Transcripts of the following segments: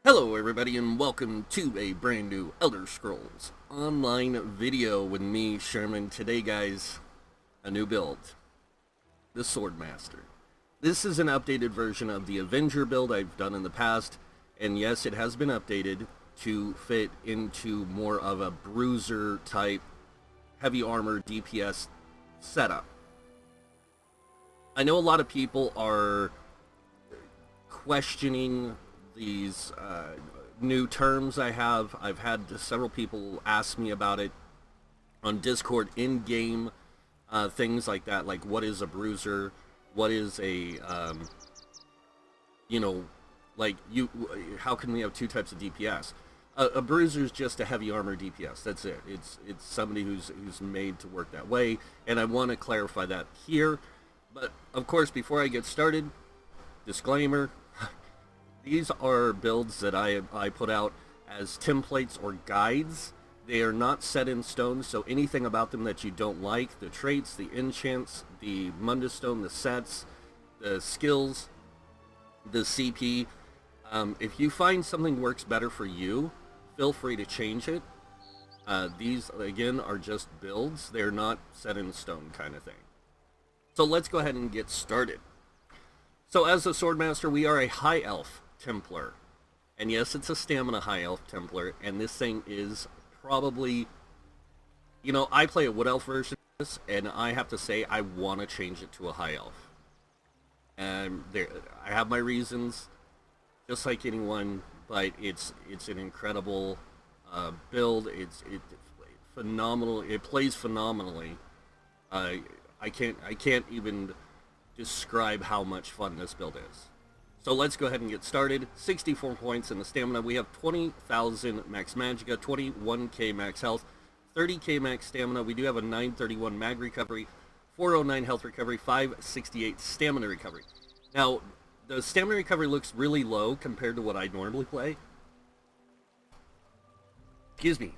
Hello everybody and welcome to a brand new Elder Scrolls Online video with me, Sherman. Today guys, a new build, the Swordmaster. This is an updated version of the Avenger build I've done in the past, and yes, it has been updated to fit into more of a bruiser type heavy armor DPS setup. I know a lot of people are questioning these new terms I have. I've had several people ask me about it on Discord, in-game, things like that, like what is a bruiser, what is a, how can we have two types of DPS? A bruiser is just a heavy armor DPS, that's it. It's somebody who's made to work that way, and I want to clarify that here. But, of course, before I get started, disclaimer, these are builds that I put out as templates or guides. They are not set in stone, so anything about them that you don't like, the traits, the enchants, the Mundstone, the sets, the skills, the CP, if you find something works better for you, feel free to change it. These, again, are just builds. They're not set in stone kind of thing. So let's go ahead and get started. So as a Swordmaster, we are a High Elf Templar. And yes, it's a stamina High Elf Templar, and this thing is probably, I play a Wood Elf version of this, and I have to say I want to change it to a High Elf. And I have my reasons, just like anyone, but it's an incredible build. It's phenomenal. It plays phenomenally. I can't even describe how much fun this build is. So let's go ahead and get started. 64 points in the stamina. We have 20,000 max magicka, 21k max health, 30k max stamina. We do have a 931 mag recovery, 409 health recovery, 568 stamina recovery. Now, the stamina recovery looks really low compared to what I normally play. Excuse me.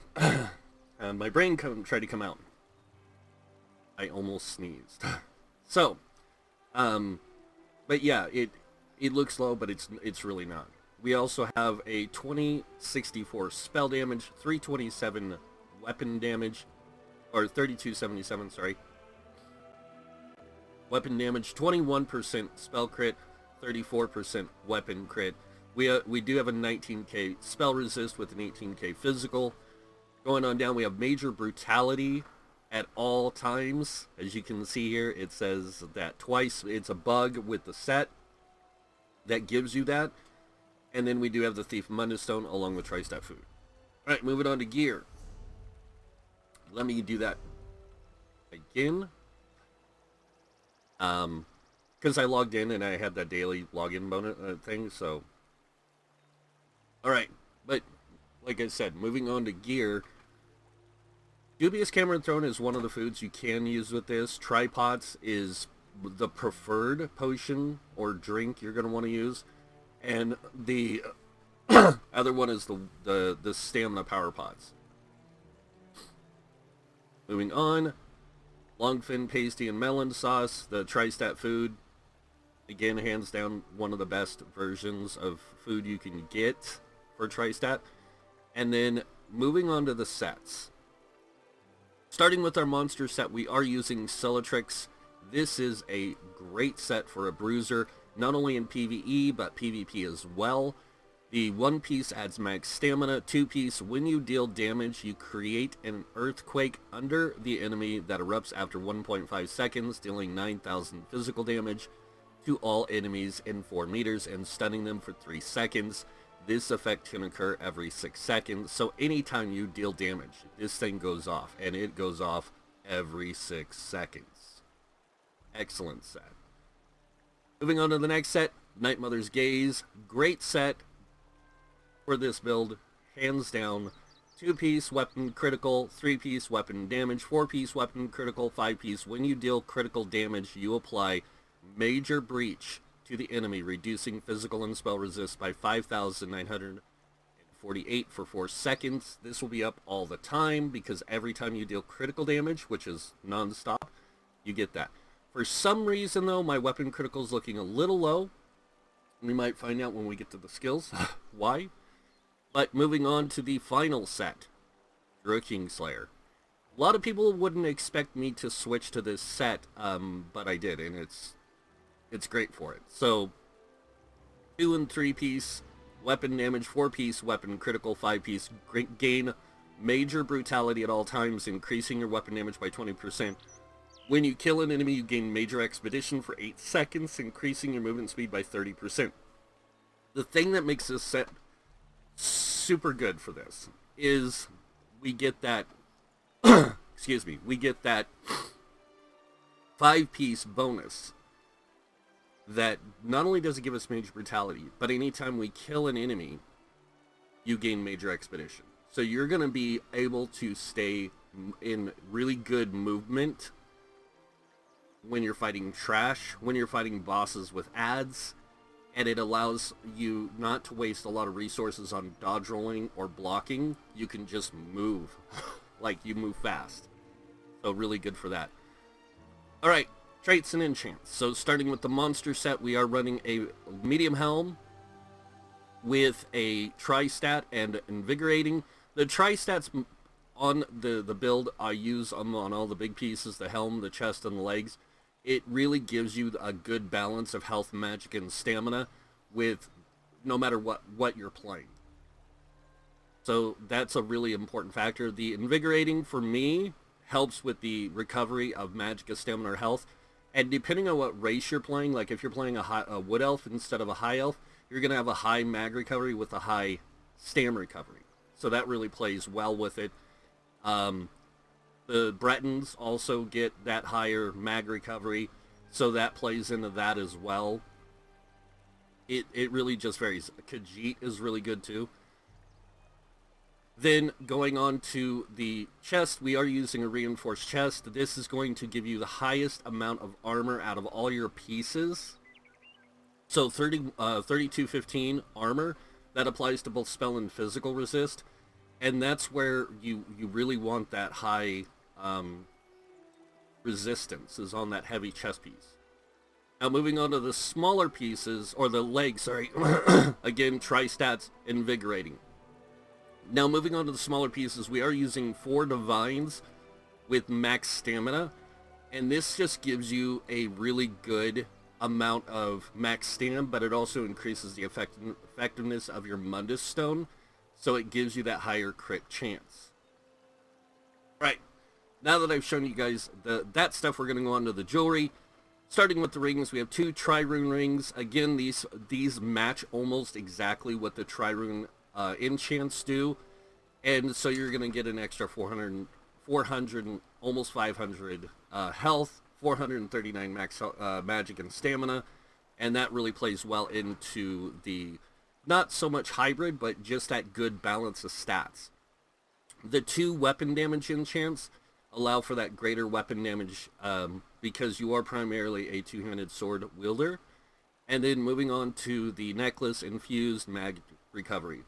My brain tried to come out. I almost sneezed. So, but yeah, it looks low, but it's really not. We also have a 2064 spell damage, 327 weapon damage, or 3277, sorry. Weapon damage, 21% spell crit, 34% weapon crit. We do have a 19k spell resist with an 18k physical. Going on down, we have major brutality at all times. As you can see here, it says that twice. It's a bug with the set that gives you that. And then we do have the Thief Mundstone along with Tri-Stat Food. Alright, moving on to gear. Let me do that again. Because I logged in and I had that daily login bonus thing, so. Alright, but like I said, moving on to gear. Dubious Cameron Throne is one of the foods you can use with this. Tripods is the preferred potion or drink you're going to want to use, and the other one is the stamina power pods. Moving on, longfin pasty and melon sauce, the Tri-Stat Food, again, hands down one of the best versions of food you can get for Tri-Stat. And then moving on to the sets, starting with our monster set, we are using Cellatrix. This is a great set for a bruiser, not only in PvE, but PvP as well. The 1-piece adds max stamina. 2-piece, when you deal damage, you create an earthquake under the enemy that erupts after 1.5 seconds, dealing 9,000 physical damage to all enemies in 4 meters and stunning them for 3 seconds. This effect can occur every 6 seconds, so anytime you deal damage, this thing goes off, and it goes off every 6 seconds. Excellent set. Moving on to the next set, Night Mother's Gaze. Great set for this build, hands down. 2-piece weapon critical, 3-piece weapon damage, 4-piece weapon critical, 5-piece. When you deal critical damage, you apply Major Breach to the enemy, reducing physical and spell resist by 5,948 for 4 seconds. This will be up all the time because every time you deal critical damage, which is non-stop, you get that. For some reason, though, my weapon critical is looking a little low. We might find out when we get to the skills why. But moving on to the final set, Druid Kingslayer. A lot of people wouldn't expect me to switch to this set, but I did, and it's great for it. So, 2 and 3 piece, weapon damage, 4 piece, weapon critical, 5 piece, gain major brutality at all times, increasing your weapon damage by 20%. When you kill an enemy, you gain major expedition for 8 seconds, increasing your movement speed by 30%. The thing that makes this set super good for this is we get that excuse me, we get that 5-piece bonus that not only does it give us major brutality, but anytime we kill an enemy, you gain major expedition. So you're going to be able to stay in really good movement when you're fighting trash, when you're fighting bosses with ads, and it allows you not to waste a lot of resources on dodge rolling or blocking. You can just move, like you move fast. So really good for that. Alright, traits and enchants. So starting with the monster set, we are running a medium helm with a tri-stat and invigorating. The tri-stats on the build I use on all the big pieces, the helm, the chest, and the legs. It really gives you a good balance of health, magic, and stamina with no matter what you're playing. So that's a really important factor. The invigorating, for me, helps with the recovery of magic, stamina, or health. And depending on what race you're playing, like if you're playing a wood elf instead of a high elf, you're going to have a high mag recovery with a high stam recovery. So that really plays well with it. The Bretons also get that higher mag recovery, so that plays into that as well. It really just varies. Khajiit is really good too. Then going on to the chest, we are using a reinforced chest. This is going to give you the highest amount of armor out of all your pieces. So 3215 armor, that applies to both spell and physical resist. And that's where you really want that high resistance, is on that heavy chest piece. Now moving on to the smaller pieces, or the legs, sorry. Again, tri-stats, invigorating. Now moving on to the smaller pieces, we are using 4 divines with max stamina. And this just gives you a really good amount of max stam, but it also increases the effectiveness of your Mundus Stone. So it gives you that higher crit chance. Right, now that I've shown you guys that stuff, we're going to go on to the jewelry. Starting with the rings, we have 2 Trirune rings. Again, these match almost exactly what the Trirune enchants do. And so you're going to get an extra 400 almost 500 health, 439 max magic and stamina. And that really plays well into the not so much hybrid, but just that good balance of stats. The 2 weapon damage enchants allow for that greater weapon damage because you are primarily a 2-handed sword wielder. And then moving on to the necklace, infused mag recovery.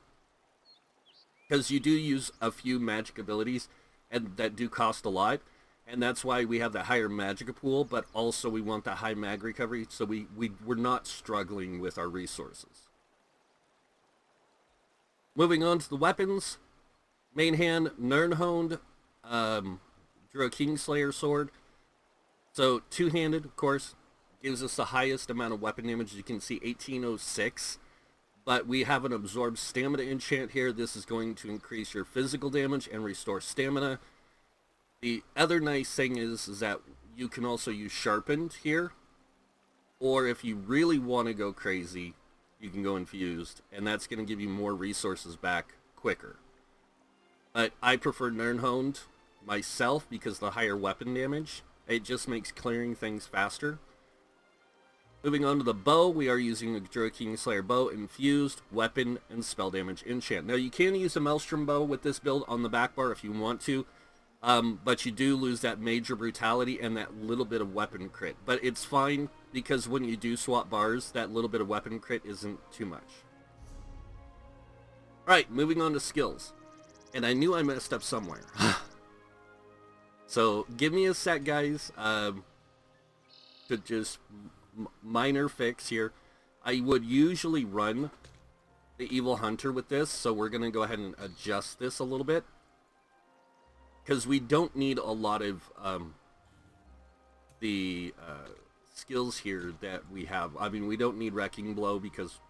Because you do use a few magic abilities and that do cost a lot. And that's why we have the higher magic pool, but also we want the high mag recovery, so we're not struggling with our resources. Moving on to the weapons. Main hand, Nirnhoned, Druid Kingslayer sword. So 2-handed, of course, gives us the highest amount of weapon damage. You can see 1806. But we have an absorbed stamina enchant here. This is going to increase your physical damage and restore stamina. The other nice thing is that you can also use sharpened here. Or if you really want to go crazy, you can go infused, and that's going to give you more resources back quicker. But I prefer Nirnhoned myself because the higher weapon damage, it just makes clearing things faster. Moving on to the bow, we are using the Druid Kingslayer bow, infused, weapon, and spell damage enchant. Now you can use a Maelstrom bow with this build on the back bar if you want to, but you do lose that major brutality and that little bit of weapon crit. But it's fine, because when you do swap bars, that little bit of weapon crit isn't too much. Alright, moving on to skills. And I knew I messed up somewhere. So, give me a sec, guys, to just minor fix here. I would usually run the Evil Hunter with this, so we're going to go ahead and adjust this a little bit. Because we don't need a lot of the skills here that we have. I mean, we don't need Wrecking Blow because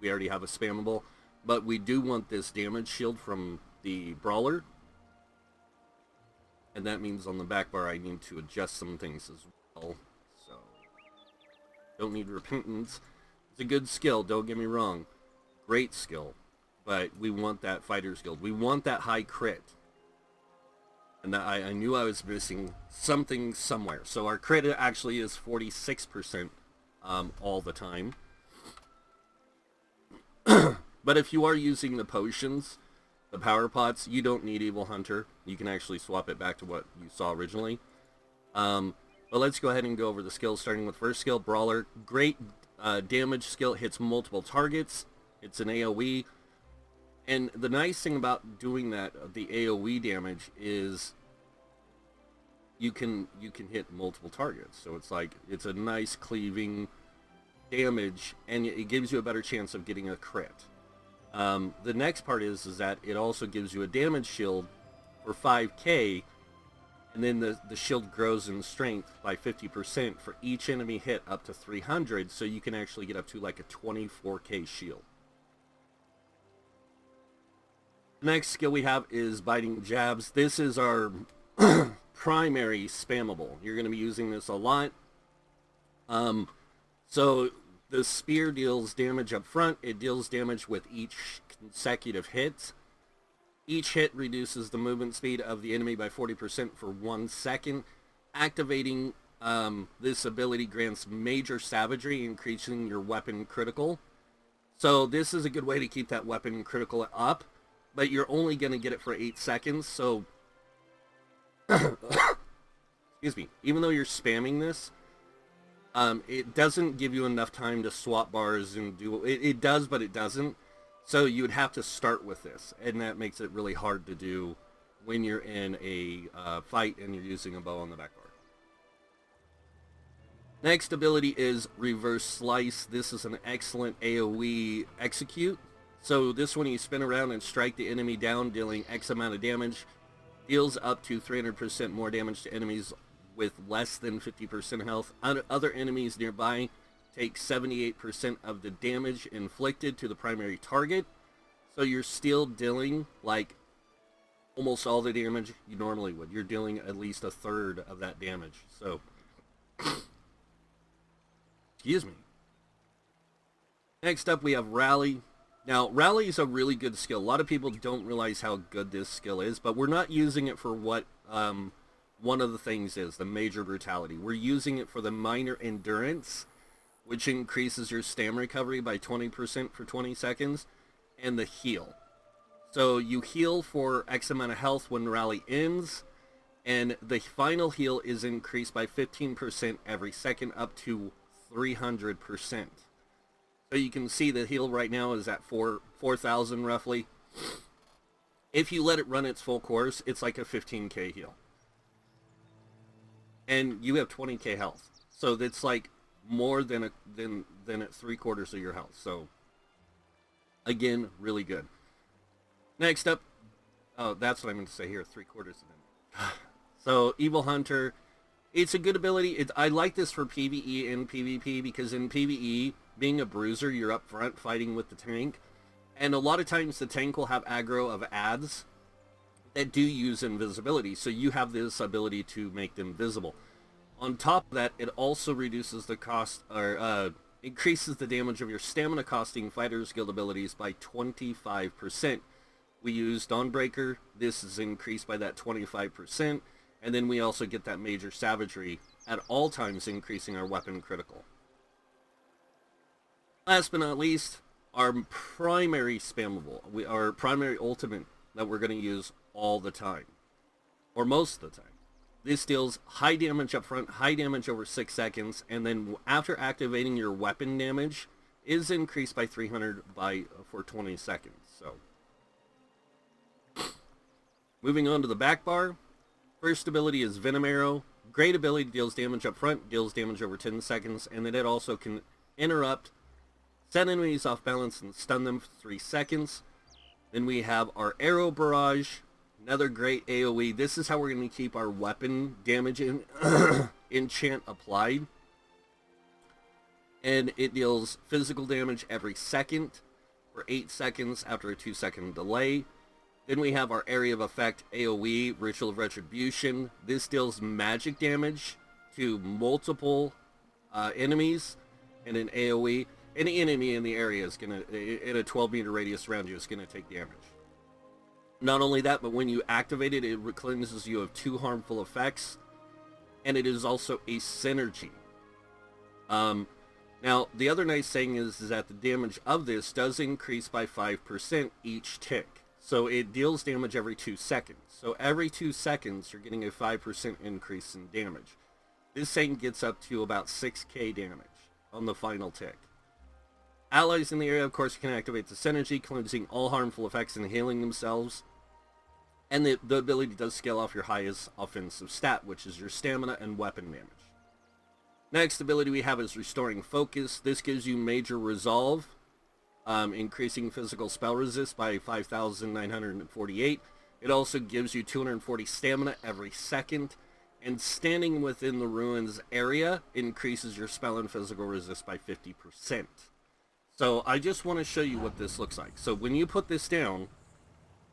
we already have a spammable. But we do want this damage shield from the Brawler. And that means on the back bar I need to adjust some things as well. So, don't need Repentance. It's a good skill, don't get me wrong. Great skill. But we want that Fighter's Guild. We want that high crit. And I knew I was missing something somewhere. So our crit actually is 46% all the time. But if you are using the potions, the power pots, you don't need Evil Hunter. You can actually swap it back to what you saw originally. But let's go ahead and go over the skills, starting with first skill, Brawler. Great damage skill, hits multiple targets. It's an AoE. And the nice thing about doing that, the AoE damage, is you can hit multiple targets. So it's like, it's a nice cleaving damage, and it gives you a better chance of getting a crit. The next part is that it also gives you a damage shield for 5k, and then the shield grows in strength by 50% for each enemy hit up to 300, so you can actually get up to like a 24k shield. The next skill we have is Biting Jabs. This is our primary spammable. You're going to be using this a lot. So the spear deals damage up front. It deals damage with each consecutive hit. Each hit reduces the movement speed of the enemy by 40% for 1 second. Activating this ability grants major savagery, increasing your weapon critical. So this is a good way to keep that weapon critical up. But you're only going to get it for 8 seconds, so... excuse me. Even though you're spamming this, it doesn't give you enough time to swap bars and do... It does, but it doesn't. So you would have to start with this, and that makes it really hard to do when you're in a fight and you're using a bow on the back bar. Next ability is Reverse Slice. This is an excellent AoE execute. So this one, you spin around and strike the enemy down, dealing X amount of damage. Deals up to 300% more damage to enemies with less than 50% health. Other enemies nearby take 78% of the damage inflicted to the primary target. So you're still dealing like almost all the damage you normally would. You're dealing at least a third of that damage. So, excuse me. Next up we have Rally. Now, Rally is a really good skill. A lot of people don't realize how good this skill is, but we're not using it for what one of the things is, the Major Brutality. We're using it for the Minor Endurance, which increases your stam recovery by 20% for 20 seconds, and the Heal. So you heal for X amount of health when Rally ends, and the final heal is increased by 15% every second, up to 300%. So you can see the heal right now is at 4,000 roughly. If you let it run its full course, it's like a 15k heal. And you have 20k health. So that's like more than at 3/4 of your health. So again, really good. Next up, oh, that's what I meant to say here, 3/4 of it. So Evil Hunter, it's a good ability. I like this for PvE and PvP because in PvE, being a bruiser, you're up front fighting with the tank. And a lot of times the tank will have aggro of adds that do use invisibility. So you have this ability to make them visible. On top of that, it also reduces the cost, or increases the damage of your stamina costing Fighter's Guild abilities by 25%. We use Dawnbreaker. This is increased by that 25%. And then we also get that Major Savagery at all times, increasing our weapon critical. Last but not least, our primary spammable, our primary ultimate that we're going to use all the time, or most of the time. This deals high damage up front, high damage over 6 seconds, and then after activating your weapon damage is increased by 300 for 20 seconds. So, moving on to the back bar, first ability is Venom Arrow. Great ability, deals damage up front, deals damage over 10 seconds, and then it also can interrupt set enemies off balance and stun them for 3 seconds. Then we have our Arrow Barrage, another great AoE. This is how we're going to keep our weapon damage in enchant applied. And it deals physical damage every second for 8 seconds after a 2-second delay. Then we have our Area of Effect AoE, Ritual of Retribution. This deals magic damage to multiple enemies in an AoE. Any enemy in the area is going to, in a 12-meter radius around you, is going to take damage. Not only that, but when you activate it, it cleanses you of 2 harmful effects, and it is also a synergy. Now, the other nice thing is that the damage of this does increase by 5% each tick. So it deals damage every 2 seconds. So every 2 seconds, you're getting a 5% increase in damage. This thing gets up to about 6k damage on the final tick. Allies in the area, of course, can activate the synergy, cleansing all harmful effects and healing themselves. And the ability does scale off your highest offensive stat, which is your stamina and weapon damage. Next ability we have is Restoring Focus. This gives you major resolve, increasing physical spell resist by 5,948. It also gives you 240 stamina every second. And standing within the ruins area increases your spell and physical resist by 50%. So I just want to show you what this looks like. So when you put this down,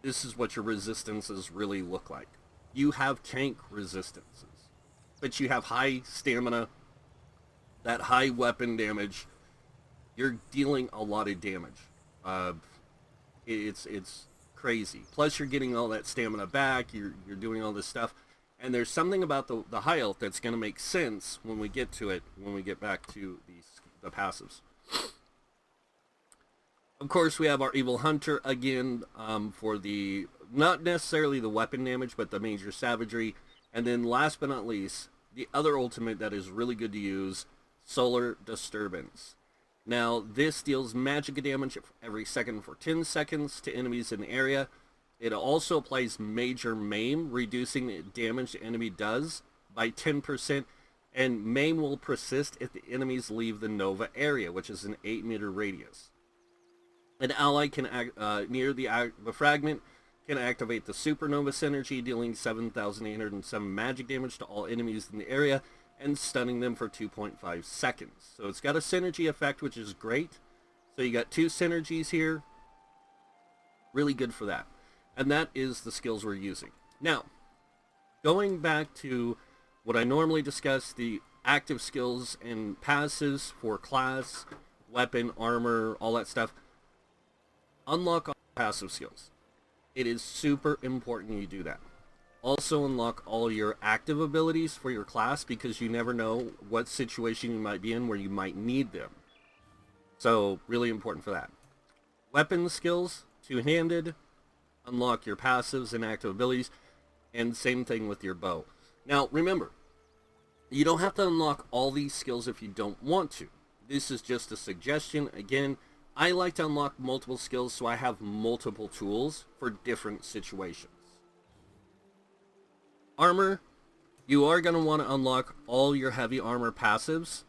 this is what your resistances really look like. You have tank resistances, but you have high stamina, that high weapon damage. You're dealing a lot of damage. It's crazy. Plus you're getting all that stamina back. You're doing all this stuff. And there's something about the high health that's going to make sense when we get to it, when we get back to the passives. Of course, we have our Evil Hunter again for the, not necessarily the weapon damage, but the major savagery. And then last but not least, the other ultimate that is really good to use, Solar Disturbance. Now, this deals magic damage every second for 10 seconds to enemies in the area. It also applies Major Maim, reducing the damage the enemy does by 10. And Maim will persist if the enemies leave the Nova area, which is an 8-meter radius. An ally can near the fragment can activate the Supernova Synergy, dealing 7,807 magic damage to all enemies in the area and stunning them for 2.5 seconds. So it's got a synergy effect, which is great. So you got 2 synergies here. Really good for that. And that is the skills we're using. Now, going back to what I normally discuss, the active skills and passives for class, weapon, armor, all that stuff. Unlock all passive skills. It is super important you do that. Also unlock all your active abilities for your class, because you never know what situation you might be in where you might need them. So really important for that. Weapon skills, 2-handed, unlock your passives and active abilities, and same thing with your bow. Now remember, you don't have to unlock all these skills if you don't want to. This is just a suggestion. Again, I like to unlock multiple skills so I have multiple tools for different situations. Armor, you are going to want to unlock all your heavy armor passives.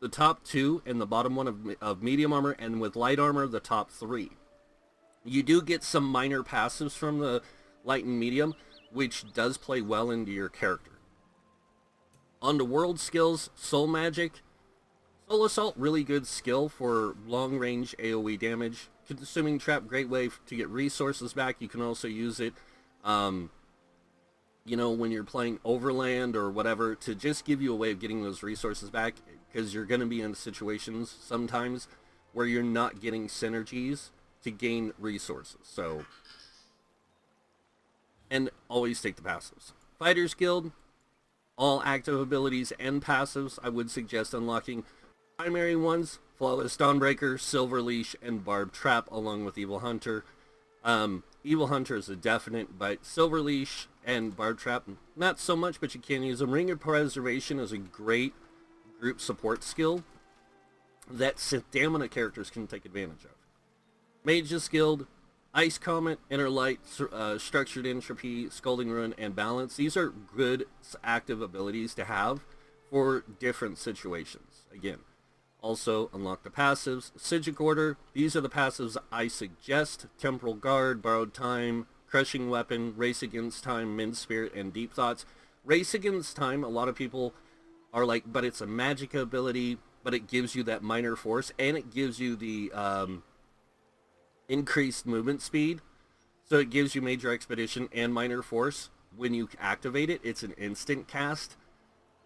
The top 2 and the bottom 1 of medium armor, and with light armor, the top 3. You do get some minor passives from the light and medium, which does play well into your character. On to world skills, Soul Magic. Soul Assault, really good skill for long-range AoE damage. Consuming Trap, great way to get resources back. You can also use it, you know, when you're playing Overland or whatever, to just give you a way of getting those resources back, because you're going to be in situations sometimes where you're not getting synergies to gain resources. So, and always take the passives. Fighters Guild, all active abilities and passives I would suggest unlocking. Primary ones, Flawless Dawnbreaker, Silver Leash, and Barb Trap, along with Evil Hunter. Evil Hunter is a definite, but Silver Leash and Barb Trap, not so much, but you can use them. Ring of Preservation is a great group support skill that stamina characters can take advantage of. Mage's Guild, Ice Comet, Inner Light, Structured Entropy, Scalding Ruin, and Balance. These are good active abilities to have for different situations. Again, Also, unlock the passives. Sigic Order, these are the passives I suggest. Temporal Guard, Borrowed Time, Crushing Weapon, Race Against Time, Min Spirit, and Deep Thoughts. Race Against Time, a lot of people are like, but it's a magic ability, but it gives you that minor force, and it gives you the increased movement speed. So it gives you Major Expedition and Minor Force. When you activate it, it's an instant cast.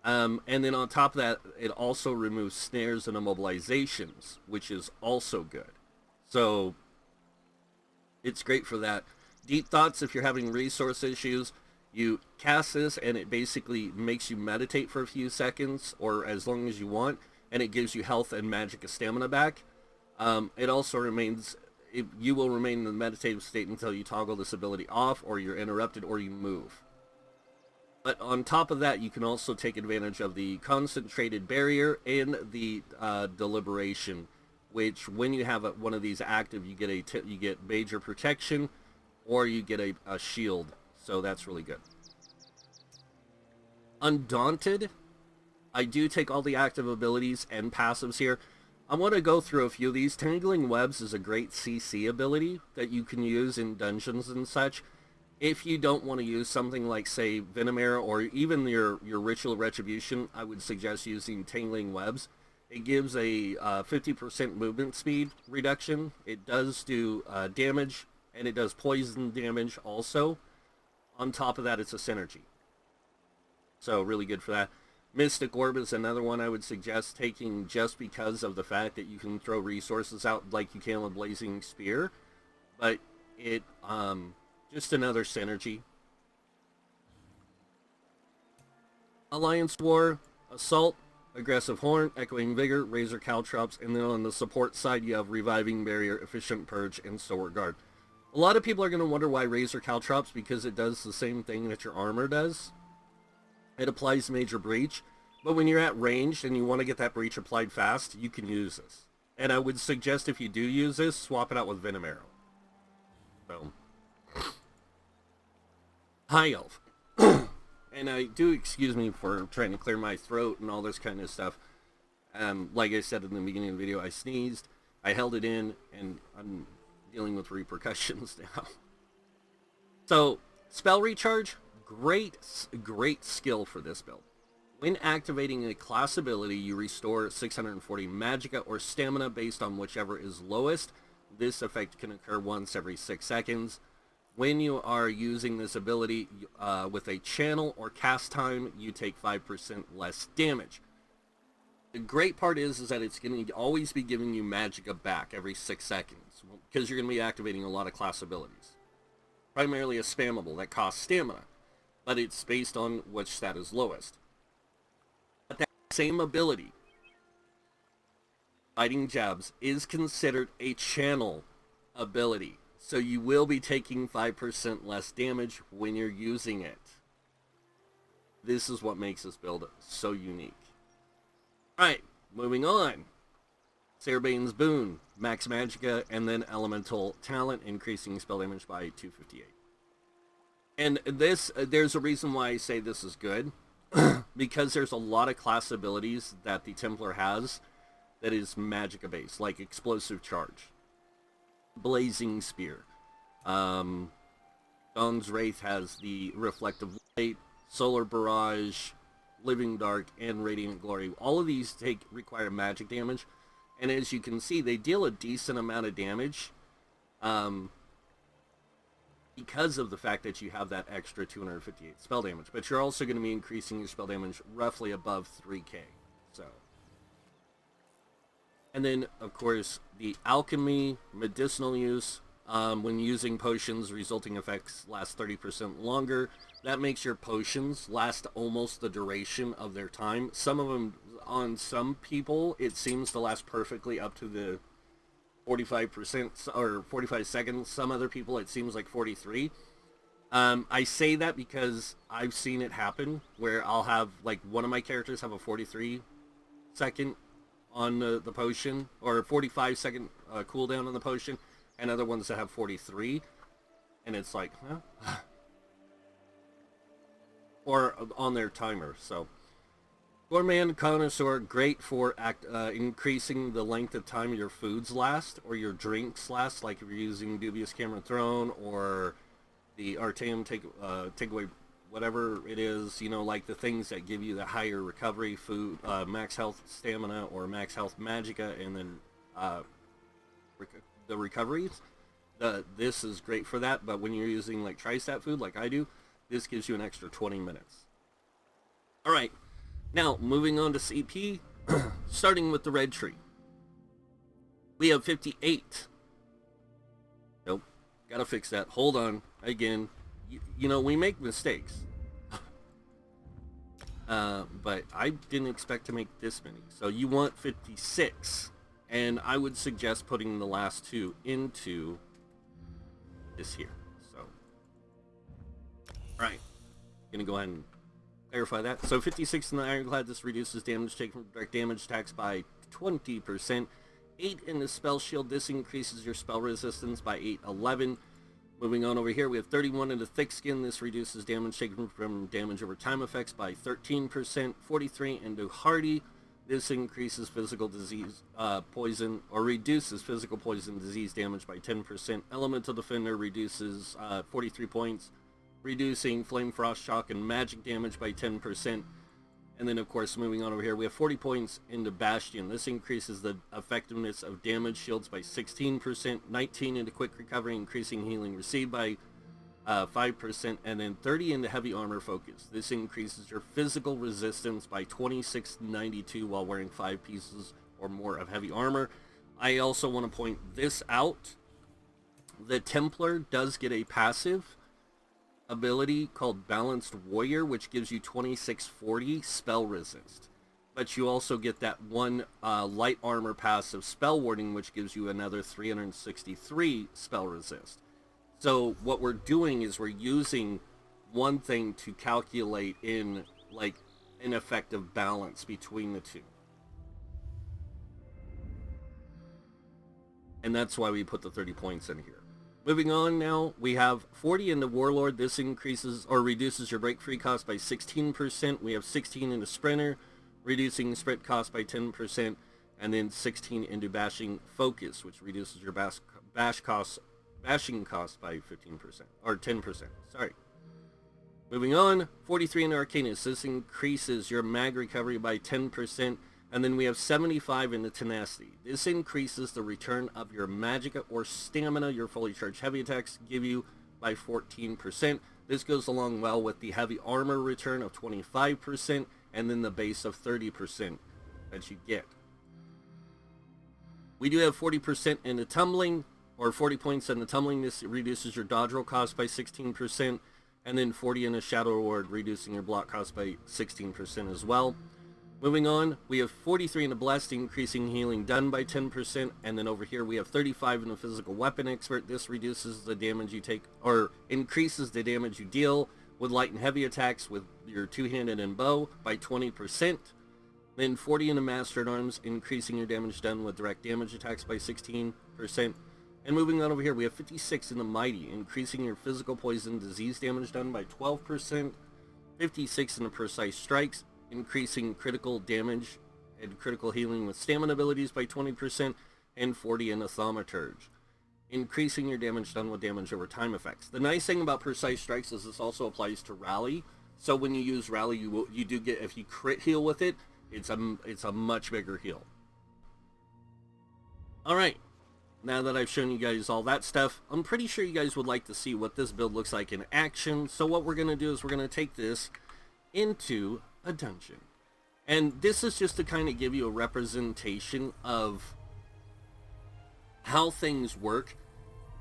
And then on top of that, it also removes snares and immobilizations, which is also good. So it's great for that. Deep Thoughts, if you're having resource issues, you cast this and it basically makes you meditate for a few seconds or as long as you want, and it gives you health and magic stamina back. It also remains, you will remain in the meditative state until you toggle this ability off, or you're interrupted, or you move. But on top of that, you can also take advantage of the Concentrated Barrier and the Deliberation, which when you have one of these active, you get Major Protection, or you get a shield. So that's really good. Undaunted, I do take all the active abilities and passives here. I want to go through a few of these. Tangling Webs is a great CC ability that you can use in dungeons and such. If you don't want to use something like, say, Venom Arrow or even your Ritual Retribution, I would suggest using Tangling Webs. It gives a 50% movement speed reduction. It does do damage, and it does poison damage also. On top of that, it's a synergy. So really good for that. Mystic Orb is another one I would suggest taking just because of the fact that you can throw resources out like you can with Blazing Spear. But it, just another synergy. Alliance War, Assault, Aggressive Horn, Echoing Vigor, Razor Caltrops, and then on the support side you have Reviving Barrier, Efficient Purge, and Sword Guard. A lot of people are going to wonder why Razor Caltrops, because it does the same thing that your armor does. It applies Major Breach, but when you're at range and you want to get that breach applied fast, you can use this. And I would suggest if you do use this, swap it out with Venom Arrow. So, High Elf. And I do excuse me for trying to clear my throat and all this kind of stuff. Like I said in the beginning of the video, I sneezed, I held it in, and I'm dealing with repercussions now. So, Spell Recharge, great skill for this build. When activating a class ability, you restore 640 Magicka or Stamina based on whichever is lowest. This effect can occur once every 6 seconds. When you are using this ability with a channel or cast time, you take 5% less damage. The great part is that it's going to always be giving you Magicka back every 6 seconds, because you're going to be activating a lot of class abilities. Primarily a spammable that costs stamina, but it's based on which stat is lowest. But that same ability, Fighting Jabs, is considered a channel ability, so you will be taking 5% less damage when you're using it. This is what makes this build so unique. Alright, moving on. Sarbane's Boon, Max Magicka, and then Elemental Talent, increasing spell damage by 258. And this, there's a reason why I say this is good, because there's a lot of class abilities that the Templar has that is Magicka based, like Explosive Charge, Blazing Spear. Dawn's Wraith has the Reflective Light, Solar Barrage, Living Dark, and Radiant Glory. All of these require magic damage, and as you can see, they deal a decent amount of damage because of the fact that you have that extra 258 spell damage. But you're also going to be increasing your spell damage roughly above 3k. So, and then, of course, the Alchemy, medicinal use. When using potions, resulting effects last 30% longer. That makes your potions last almost the duration of their time. Some of them, on some people, it seems to last perfectly up to the 45% or 45 seconds. Some other people, it seems like 43. I say that because I've seen it happen where I'll have, like, one of my characters have a 43 second on the potion, or 45 second cooldown on the potion, and other ones that have 43, and it's like, huh? Or on their timer. So, of Gourmand Connoisseur, great for increasing the length of time your foods last or your drinks last, like if you're using Dubious Camera Throne or the Arteum takeaway, whatever it is, you know, like the things that give you the higher recovery food, max health stamina or max health magicka, and then the recoveries. This is great for that, but when you're using like tri-stat food like I do, this gives you an extra 20 minutes. Alright, now moving on to CP, starting with the red tree. We have 58. Nope, gotta fix that. Hold on, again, you know, we make mistakes. But I didn't expect to make this many. So you want 56, and I would suggest putting the last two into this here. So, right, gonna go ahead and clarify that. So 56 in the Ironclad, this reduces damage taken from direct damage attacks by 20%. 8 in the Spell Shield, this increases your spell resistance by 11. Moving on over here, we have 31 into Thick Skin, this reduces damage taken from damage over time effects by 13%. 43 into Hardy, this increases physical disease, poison, or reduces physical poison disease damage by 10%. Elemental Defender reduces 43 points, reducing Flame, Frost, Shock, and magic damage by 10%. And then, of course, moving on over here, we have 40 points into Bastion. This increases the effectiveness of damage shields by 16%. 19 into Quick Recovery, increasing healing received by 5%. And then 30 into Heavy Armor Focus. This increases your physical resistance by 2692 while wearing 5 pieces or more of heavy armor. I also want to point this out. The Templar does get a passive ability called Balanced Warrior, which gives you 2640 spell resist, but you also get that one light armor passive Spell Warding, which gives you another 363 spell resist. So what we're doing is we're using one thing to calculate in like an effective balance between the two, and that's why we put the 30 points in here. Moving on now, we have 40 in the Warlord. This increases or reduces your break free cost by 16%. We have 16 in the Sprinter, reducing sprint cost by 10%. And then 16 into Bashing Focus, which reduces your bashing cost by 15%. Or 10%, sorry. Moving on, 43 in Arcanus. This increases your mag recovery by 10%. And then we have 75 in the Tenacity. This increases the return of your magicka or stamina your fully charged heavy attacks give you by 14%. This goes along well with the heavy armor return of 25% and then the base of 30% that you get. We do have 40% in the Tumbling, or 40 points in the Tumbling. This reduces your dodge roll cost by 16%. And then 40 in the Shadow Reward, reducing your block cost by 16% as well. Moving on, we have 43 in the Blessed, increasing healing done by 10%, and then over here we have 35 in the Physical Weapon Expert. This reduces the damage you take, or increases the damage you deal with light and heavy attacks with your two-handed and bow by 20%. Then 40 in the Master at Arms, increasing your damage done with direct damage attacks by 16%. And moving on over here, we have 56 in the Mighty, increasing your physical poison disease damage done by 12%. 56 in the Precise Strikes, increasing critical damage and critical healing with stamina abilities by 20%, and 40 in the Thaumaturge, increasing your damage done with damage over time effects. The nice thing about Precise Strikes is this also applies to Rally, so when you use Rally, you do get, if you crit heal with it, it's a much bigger heal. Alright, now that I've shown you guys all that stuff, I'm pretty sure you guys would like to see what this build looks like in action, so what we're going to do is we're going to take this into a dungeon. And this is just to kind of give you a representation of how things work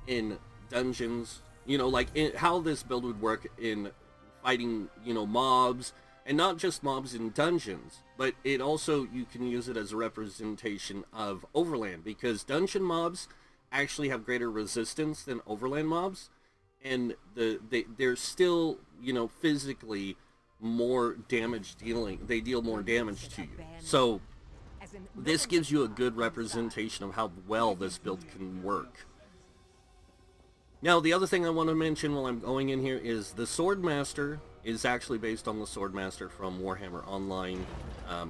in dungeons, you know, like how this build would work in fighting, you know, mobs, and not just mobs in dungeons, but it also, you can use it as a representation of overland, because dungeon mobs actually have greater resistance than overland mobs, and they're still, you know, physically more damage dealing. They deal more damage to you. So this gives you a good representation of how well this build can work. Now, the other thing I want to mention while I'm going in here is the Swordmaster is actually based on the Swordmaster from Warhammer Online.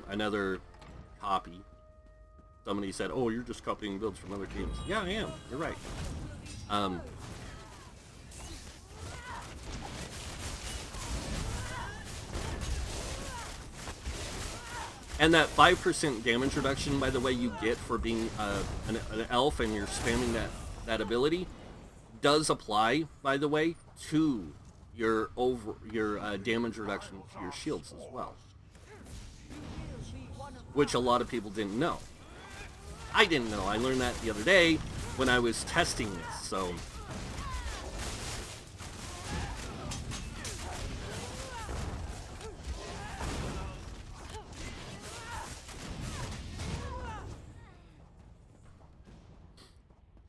Another copy. Somebody said, "Oh, you're just copying builds from other teams." Yeah, I am. You're right. And that 5% damage reduction, by the way, you get for being an elf and you're spamming that ability, does apply, by the way, to your damage reduction to your shields as well, which a lot of people didn't know. I didn't know. I learned that the other day when I was testing this. So.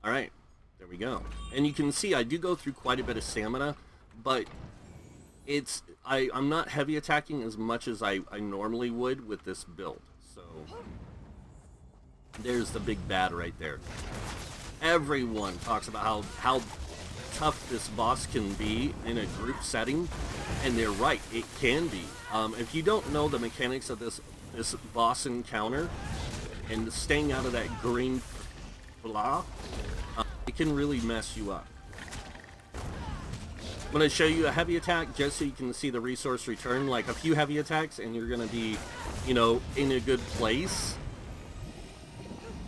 Alright, there we go. And you can see I do go through quite a bit of stamina, but I'm not heavy attacking as much as I normally would with this build. So there's the big bad right there. Everyone talks about how tough this boss can be in a group setting, and they're right, it can be. If you don't know the mechanics of this boss encounter and staying out of that green blah, it can really mess you up. I'm going to show you a heavy attack just so you can see the resource return, like a few heavy attacks and you're going to be, you know, in a good place.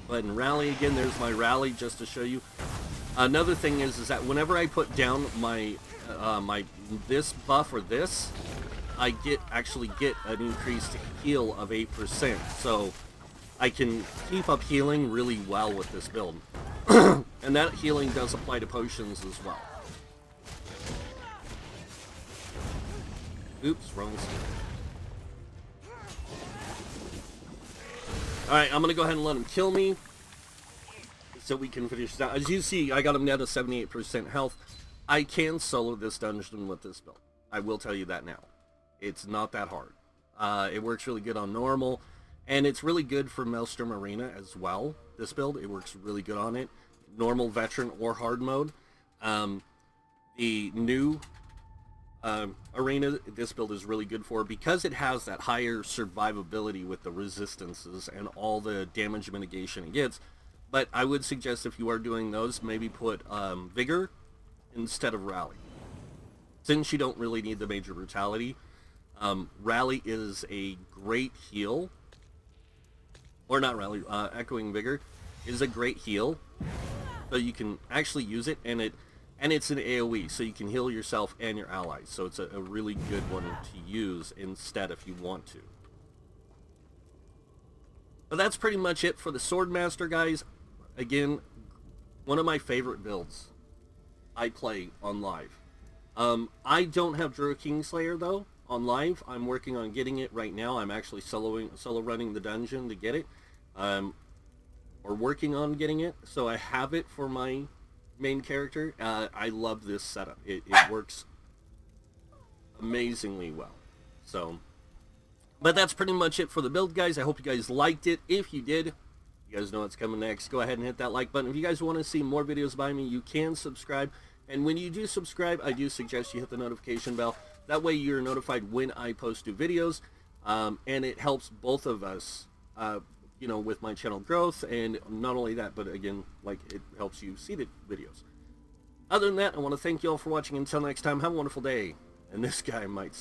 Go ahead and rally again. There's my rally just to show you. Another thing is that whenever I put down my this buff or this, I actually get an increased heal of 8%. So I can keep up healing really well with this build. And that healing does apply to potions as well. Oops, wrong side. Alright, I'm going to go ahead and let him kill me so we can finish that. As you see, I got him down to 78% health. I can solo this dungeon with this build. I will tell you that now. It's not that hard. It works really good on normal, and it's really good for Maelstrom Arena as well. This build, it works really good on it. Normal, veteran, or hard mode. The new arena, this build is really good for because it has that higher survivability with the resistances and all the damage mitigation it gets. But I would suggest if you are doing those, maybe put Vigor instead of Rally. Since you don't really need the major brutality, Rally is a great heal. Or not Rally, Echoing Vigor is a great heal. So you can actually use it, and it's an AoE, so you can heal yourself and your allies. So it's a really good one to use instead if you want to. But that's pretty much it for the Swordmaster, guys. Again, one of my favorite builds I play on live. I don't have Druid Kingslayer, though, on live. I'm working on getting it right now. I'm actually solo running the dungeon to get it. Or working on getting it. So I have it for my main character. I love this setup. It works amazingly well. So, but that's pretty much it for the build, guys. I hope you guys liked it. If you did, you guys know what's coming next. Go ahead and hit that like button. If you guys want to see more videos by me, you can subscribe. And when you do subscribe, I do suggest you hit the notification bell. That way you're notified when I post new videos. And it helps both of us, you know, with my channel growth. And not only that, but again, like, it helps you see the videos. Other than that, I want to thank you all for watching. Until next time, have a wonderful day. And this guy might